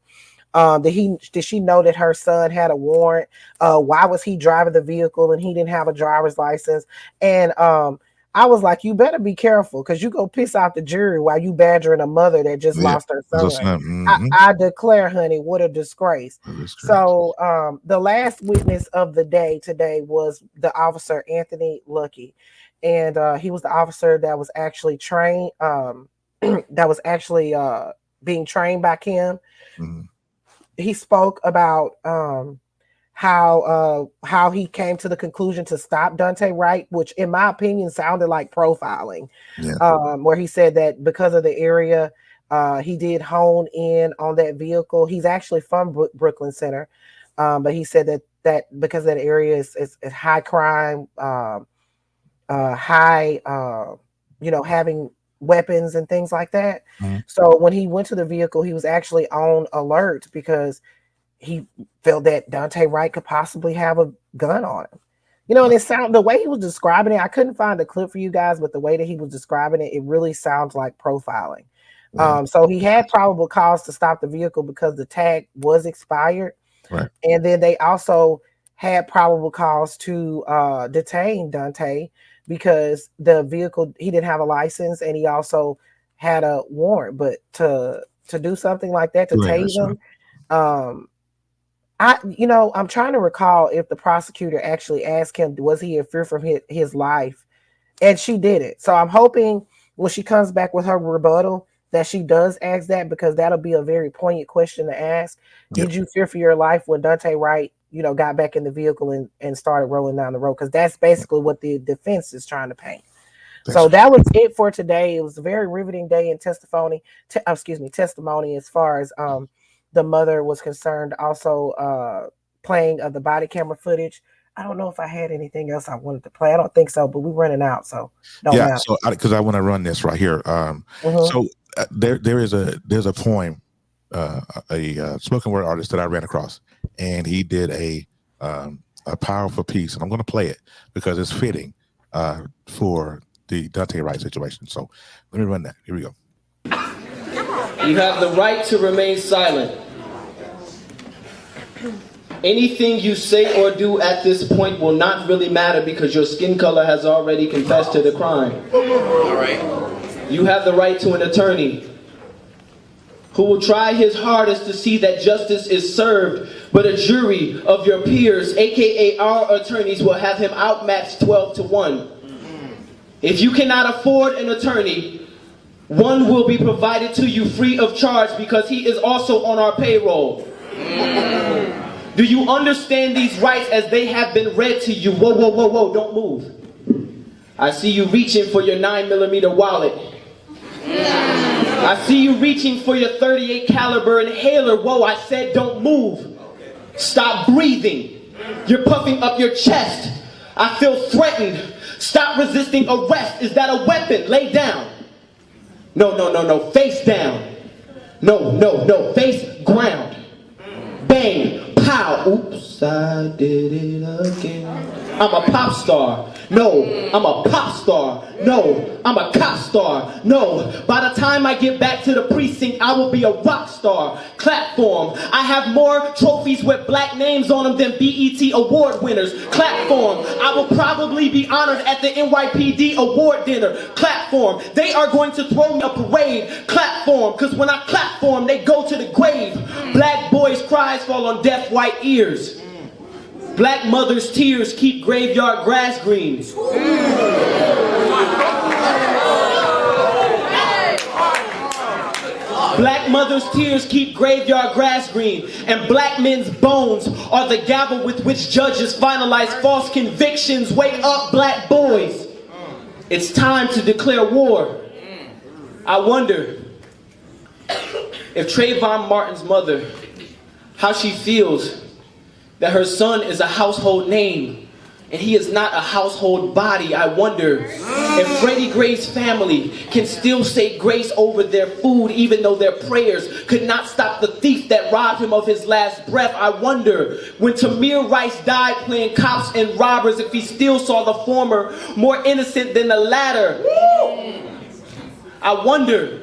Did she know that her son had a warrant? Why was he driving the vehicle and he didn't have a driver's license? And I was like, you better be careful because you go piss off the jury while you badgering a mother that just lost her son. Mm-hmm. I declare, honey, what a disgrace. So the last witness of the day today was the officer Anthony Lucky, and he was the officer that was actually trained, being trained by Kim. Mm-hmm. He spoke about how he came to the conclusion to stop Daunte Wright, which in my opinion sounded like profiling. Yeah. Where he said that because of the area, he did hone in on that vehicle. He's actually from Brooklyn Center, but he said that because that area is high crime, having weapons and things like that. Mm-hmm. So when he went to the vehicle, he was actually on alert because he felt that Daunte Wright could possibly have a gun on him. And the way he was describing it, I couldn't find a clip for you guys, but the way that he was describing it, it really sounds like profiling. Right. So he had probable cause to stop the vehicle because the tag was expired. Right. And then they also had probable cause to detain Daunte because the vehicle, he didn't have a license and he also had a warrant. But to do something like that, to tase him, I'm trying to recall if the prosecutor actually asked him, was he in fear for his life? And she did it. So I'm hoping when she comes back with her rebuttal that she does ask that, because that'll be a very poignant question to ask. Yep. Did you fear for your life when Daunte Wright, got back in the vehicle and started rolling down the road? Because that's basically what the defense is trying to paint. So that was it for today. It was a very riveting day in testimony as far as the mother was concerned. Also playing of the body camera footage. I don't know if I had anything else I wanted to play. I don't think so, but we're running out. So matter. So because I want to run this right here. So there's a poem, a spoken word artist that I ran across, and he did a powerful piece, and I'm going to play it because it's fitting for the Daunte Wright situation. So let me run that. Here we go. You have the right to remain silent. Anything you say or do at this point will not really matter because your skin color has already confessed to the crime. All right. You have the right to an attorney who will try his hardest to see that justice is served, but a jury of your peers, aka our attorneys, will have him outmatched 12-1. If you cannot afford an attorney, one will be provided to you free of charge because he is also on our payroll. Do you understand these rights as they have been read to you? Whoa, whoa, whoa, whoa, don't move. I see you reaching for your 9mm wallet. I see you reaching for your .38 caliber inhaler. Whoa, I said don't move. Stop breathing. You're puffing up your chest. I feel threatened. Stop resisting arrest. Is that a weapon? Lay down. No, no, no, no. Face down. No, no, no. Face ground. Bang. Pow. Oops, I did it again. I'm a pop star. No, I'm a pop star. No, I'm a cop star. No, by the time I get back to the precinct, I will be a rock star. Clap for 'em. I have more trophies with black names on them than BET award winners. Clap for 'em. I will probably be honored at the NYPD award dinner. Clap for 'em. They are going to throw me a parade. Clap for 'em, because when I clap for them, they go to the grave. Black boys' cries fall on deaf white ears. Black mothers' tears keep graveyard grass green. Black mothers' tears keep graveyard grass green. And black men's bones are the gavel with which judges finalize false convictions. Wake up, black boys. It's time to declare war. I wonder if Trayvon Martin's mother, how she feels that her son is a household name and he is not a household body. I wonder If Freddie Gray's family can still say grace over their food, even though their prayers could not stop the thief that robbed him of his last breath, I wonder, when Tamir Rice died playing cops and robbers, if he still saw the former more innocent than the latter. I wonder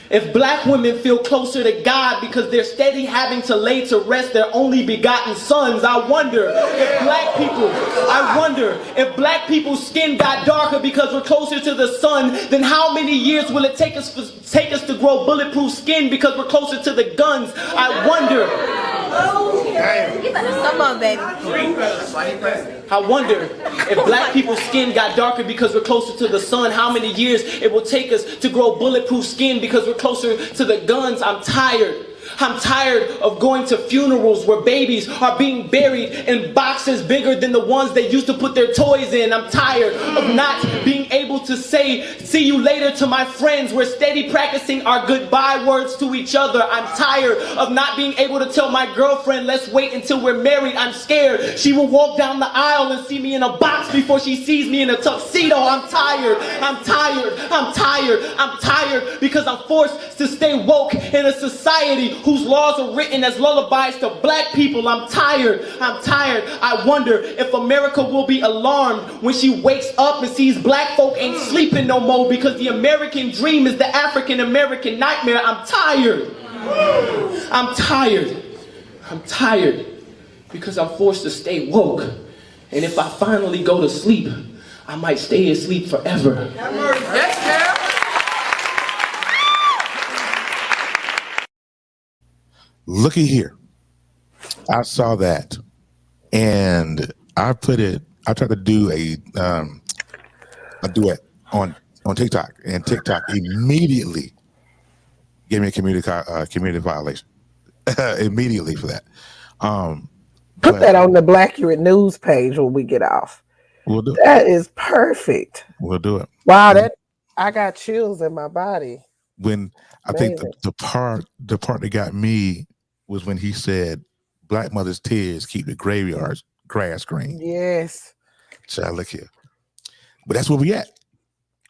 if black women feel closer to God because they're steady having to lay to rest their only begotten sons. I wonder if black people's skin got darker because we're closer to the sun, then how many years will it take us to grow bulletproof skin because we're closer to the guns? I wonder. You better come on, baby. I wonder if black people's skin got darker because we're closer to the sun, how many years it will take us to grow bulletproof skin because we're closer to the guns. I'm tired. I'm tired of going to funerals where babies are being buried in boxes bigger than the ones they used to put their toys in. I'm tired of not being able to say, see you later to my friends. We're steady practicing our goodbye words to each other. I'm tired of not being able to tell my girlfriend, let's wait until we're married. I'm scared she will walk down the aisle and see me in a box before she sees me in a tuxedo. I'm tired. I'm tired. I'm tired. I'm tired because I'm forced to stay woke in a society whose laws are written as lullabies to black people. I'm tired. I'm tired. I wonder if America will be alarmed when she wakes up and sees black folk ain't sleeping no more because the American dream is the African American nightmare. I'm tired. I'm tired. I'm tired because I'm forced to stay woke. And if I finally go to sleep, I might stay asleep forever. Looky here. I saw that and I tried to do a duet on TikTok, and TikTok immediately gave me a community violation. Immediately for that. Put that on the Blackurate news page when we get off. We'll do it. That is perfect. We'll do it. Wow, I got chills in my body. When I think the part that got me was when he said, "Black mothers' tears keep the graveyards grass green." Yes. Child, look here. But that's where we at.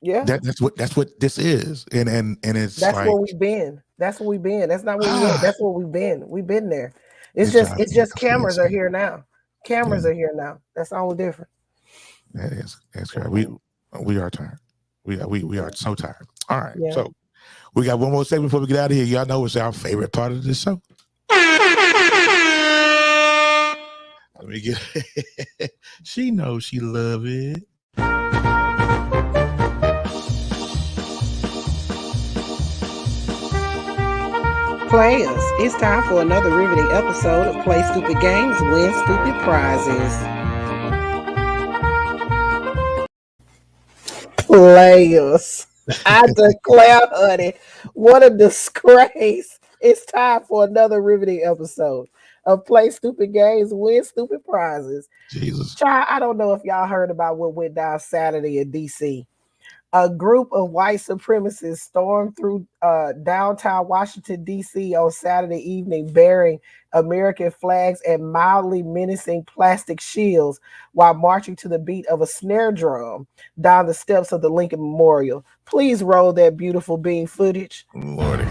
Yeah. That's what this is. And it's that's like, where we've been. That's where we've been. That's not where we went. That's where we've been. We've been there. It's just cameras are here now. Cameras are here now. That's all different. That's correct. We are tired. We are so tired. All right. Yeah. So we got one more segment before we get out of here. Y'all know it's our favorite part of this show. Let me get she knows she love it. Players, it's time for another riveting episode of Play Stupid Games, Win Stupid Prizes. Players, I declare, honey, what a disgrace. It's time for another riveting episode of Play Stupid Games, Win Stupid Prizes. Jesus. Child, I don't know if y'all heard about what went down Saturday in D.C. A group of white supremacists stormed through downtown Washington, D.C. on Saturday evening bearing American flags and mildly menacing plastic shields while marching to the beat of a snare drum down the steps of the Lincoln Memorial. Please roll that beautiful beam footage. Lordy.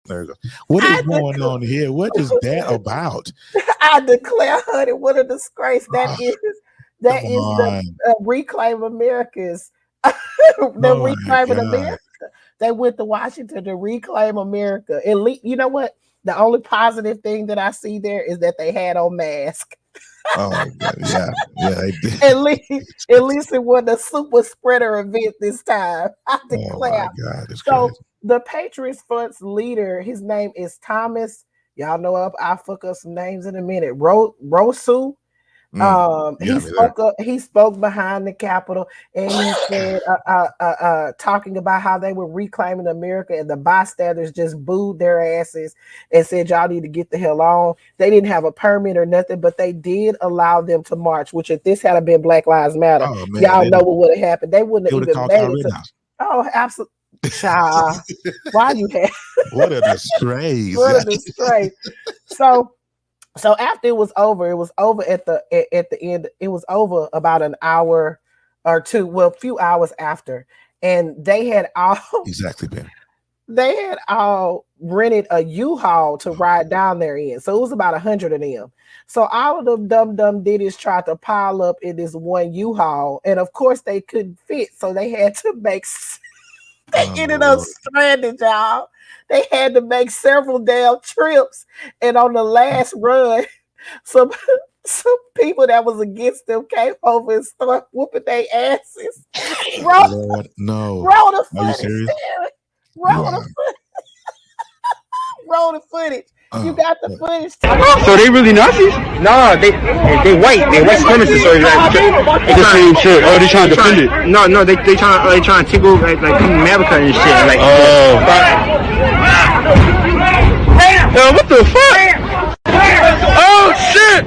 There you go. What is going on here? What is that about? I declare, honey, what a disgrace that is. That is the Reclaim America's. Reclaiming America. They went to Washington to reclaim America. At least, you know what? The only positive thing that I see there is that they had on masks. Oh my God. Yeah, they did. At least it wasn't a super spreader event this time. I declare. Oh my God, so crazy. The Patriots Front's leader, his name is Thomas. Y'all know I'll fuck up some names in a minute. Rosu He spoke behind the Capitol, and he said, talking about how they were reclaiming America, and the bystanders just booed their asses and said, "Y'all need to get the hell on." They didn't have a permit or nothing, but they did allow them to march. Which, if this had been Black Lives Matter, y'all know what would have happened. They wouldn't have even made it. Oh, absolutely. Child, why you have? What a disgrace! What a disgrace! So after it was over at the end. It was over about an hour or two, well, a few hours after, and they had all They had all rented a U-Haul to ride down there in. So it was about 100 of them. So all of them dumb diddies tried to pile up in this one U-Haul, and of course they couldn't fit, so they had to make. They ended up stranded, y'all. They had to make several damn trips, and on the last run, some people that was against them came over and started whooping their asses. Lord, no. Roll the footage. Are you serious? Roll the footage. You got the footage. So they really Nazis? No, they white. They white supremacists. So it's the same shit. Oh, they trying to defend it? No, they trying to take over like come to America and shit. Like yo, what the fuck? Oh shit!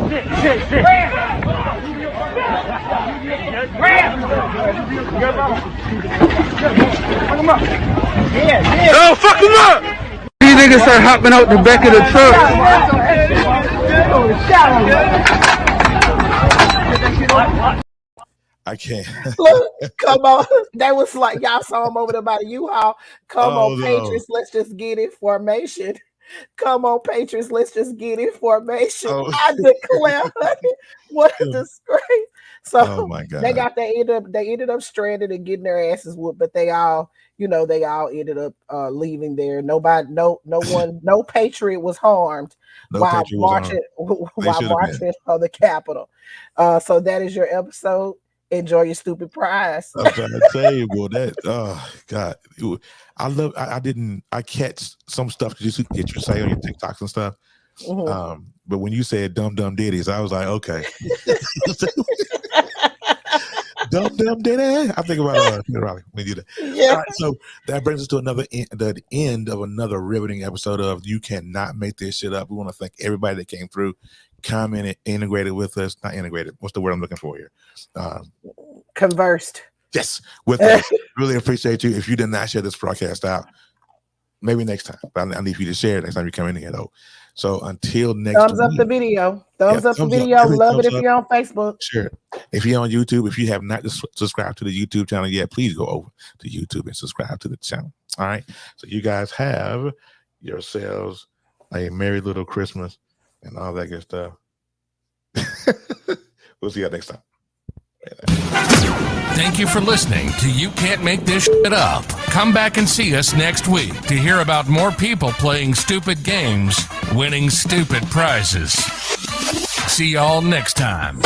Oh, fuck him up! These niggas start hopping out the back of the truck. I can't. Look, come on. That was like y'all saw him over there by the U-Haul. Come on, Patriots, let's just get in formation. Come on, Patriots, let's just get in formation. I declare, what a disgrace. So my God. They ended up stranded and getting their asses whooped, but they all ended up leaving there. No patriot was harmed while marching on the Capitol. So that is your episode. Enjoy your stupid prize. I'm trying to tell you, boy, that God, I catch some stuff because you get your say on your TikToks and stuff. Mm-hmm. But when you said dumb ditties, I was like, okay. Dumb ditty. I think about Raleigh when you do that. Yeah. All right, so that brings us to the end of another riveting episode of You Cannot Make This Shit Up. We want to thank everybody that came through, commented, integrated with us. Not integrated. What's the word I'm looking for here? Conversed. Yes, with us. Really appreciate you. If you did not share this broadcast out, maybe next time. But I need you to share it next time you come in here, though. So until next Thumbs up the video. Thumbs up the video. Love it if you're on Facebook. Sure. If you're on YouTube, if you have not subscribed to the YouTube channel yet, please go over to YouTube and subscribe to the channel. All right. So you guys have yourselves a merry little Christmas and all that good stuff. We'll see you next time. Thank you for listening to You Can't Make This Shit Up. Come back and see us next week to hear about more people playing stupid games, winning stupid prizes. See y'all next time.